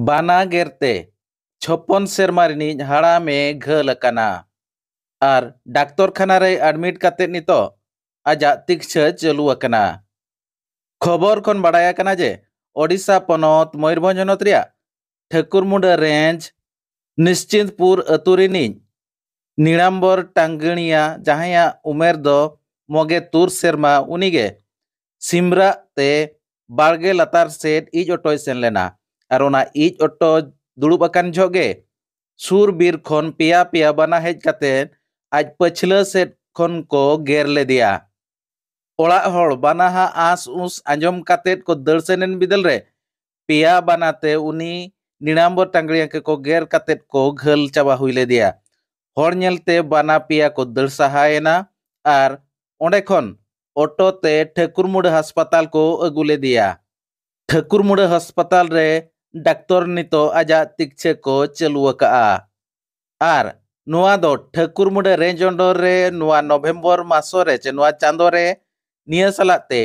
बाना गेरते 56 सेरमा रिनिज हाड़ामे घाल अकाना और डाक्टर खाना रे एडमिट काते नितो आजा चिकित्सा चालू अकाना। खबर खन बाडाया कना जे ओडिशा पनत मयूरभंज हनत रिया ठाकुरमुंडा रेंज निश्चिंतपुर अतु रिनिज नीलांबर टांगणिया जहाया उमेर दो मोगे तुर सेरमा उनिगे सिमरा ते बाड़गे लतार सेट इज ऑटो सेन लेना और ओना इज ऑटो दुड़ुब अकान जोगे सुर बीर खन पिया पिया बना हेज काते आज पछला सेट खन को गेर ले दिया। ओड़ा हड़ बानाहा आस उस आंजम कातेत को दर्शनेन बिदल रे पिया बनाते उनी नीलांबर टांगड़िया के को गेर कातेत को घल चाबा हुईले दिया। हड़ नेलते बाना पिया को दर सहायना और ओंडे खन ऑटो ते ठाकुरमुंडा अस्पताल को अगुले दिया। ठाकुरमुंडा अस्पताल रे डाक्टर नितो आजा चिकित्सा को चालू अकाआ और नुआ दो ठाकुरमुंडा रेंज अंडर रे नुआ नवंबर मासो रे चे नुआ चांदो रे निया सलाते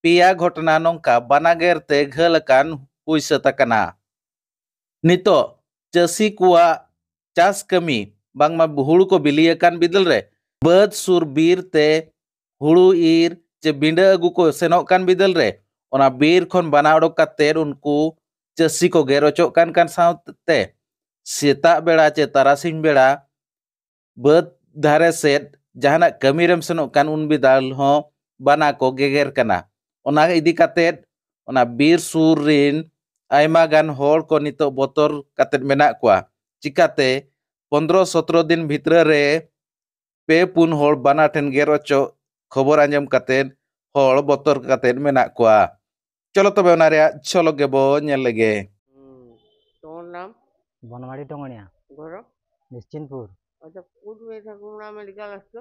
पिया घटना नोंका बानागेर ते घल कान हुईसत अकाना। नितो चासी कुआ चास कमी बांगमा हुड़ू को बिली अकान बिदल रे बद सुर बीर ते हुड़ू ईर चे बिंडा अगु को सेनोक कान बिदल रे ओना बीर खन बना उडोक कातेर उनको चासी को गेरोचो कान साउते सेता बेड़ा चे तारासिंग बेड़ा बद धारे सेट जहाना कमीरम सेनोक कान उन बिदाल हो बना को गेगर कना ओना इदी कातेर ओना बीर सुर रिन आयमा गान होड़ को नितो बोतर कातेर मेना कुआ चिकाते 15-17 दिन भीतर रे पे पुन होड़ बना ठेन गेरोचो खबर आंजम कातेर होड़ बोतर कातेर मेना कुआ। चलो तबे ओना रे चलो गेबो नेल लेगे। তোমার নাম? বনমাড়ি টঙ্গনিয়া ঘর? নিশ্চিন্তপুর। আচ্ছা, কোথু এই ঠাকুরমা মেডিকেল আসছো?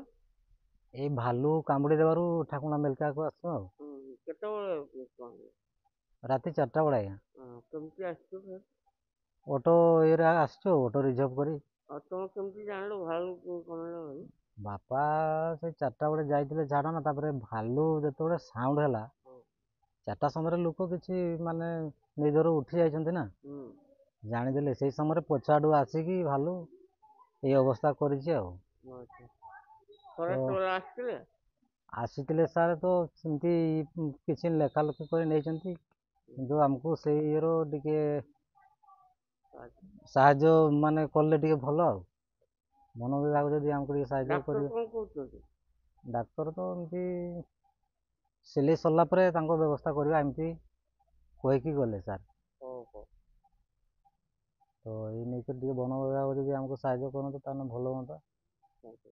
এই ভালু কামুড়ি দেবারু ঠাকুমা মেলকাକୁ আসছো ଆଉ କେତେବେଳେ ପହଞ୍ଚିଲ? ରାତି 4ଟା ବେଳେ ଆଜ୍ଞା। କେମିତି ଆସିଛୁ ଫେର? ଅଟୋ ଇଏରେ ଆସିଛୁ ଅଟୋ ରିଜର୍ଭ କରି। ଆଉ ତମେ କେମିତି ଜାଣିଲ ଭାଲୁ କମିଲା ବୋଲି? ବାପା ସେ 4ଟା ବେଳେ ଯାଇଥିଲେ ଝାଡ଼ନା ତାପରେ ଭାଲୁ ଯେତେବେଳେ ସାଉଣ୍ଡ ହେଲା 4ଟା ସମୟରେ ଲୋକ କିଛି ମାନେ ନିଦରୁ ଉଠି ଯାଇଛନ୍ତି ନା ଜାଣିଦେଲେ ସେଇ ସମୟରେ ପଛଆଡ଼ୁ ଆସିକି ଭାଲୁ ଏଇ ଅବସ୍ଥା କରିଛି ଆଉ। ଆସିଥିଲେ ସାର୍ ତ ସେମିତି କିଛି ଲେଖାଲେଖି କରି ନେଇଛନ୍ତି କିନ୍ତୁ ଆମକୁ ସେଇ ଇଏର ଟିକେ ସାହାଯ୍ୟ ମାନେ କଲେ ଟିକେ ଭଲ ଆଉ ବନ ବିଭାଗ ଯଦି ଆମକୁ ଟିକେ ସାହାଯ୍ୟ କରିବେ। ଡାକ୍ତର ତ ଏମିତି ସିଲେଇ ସରିଲା ପରେ ତାଙ୍କ ବ୍ୟବସ୍ଥା କରିବା ଏମିତି କହିକି ଗଲେ ସାର୍। ତ ଏଇ ନେଇକରି ଟିକେ ବନ ବିଭାଗ ଯଦି ଆମକୁ ସାହାଯ୍ୟ କରନ୍ତେ ତାହେଲେ ଭଲ ହୁଅନ୍ତା।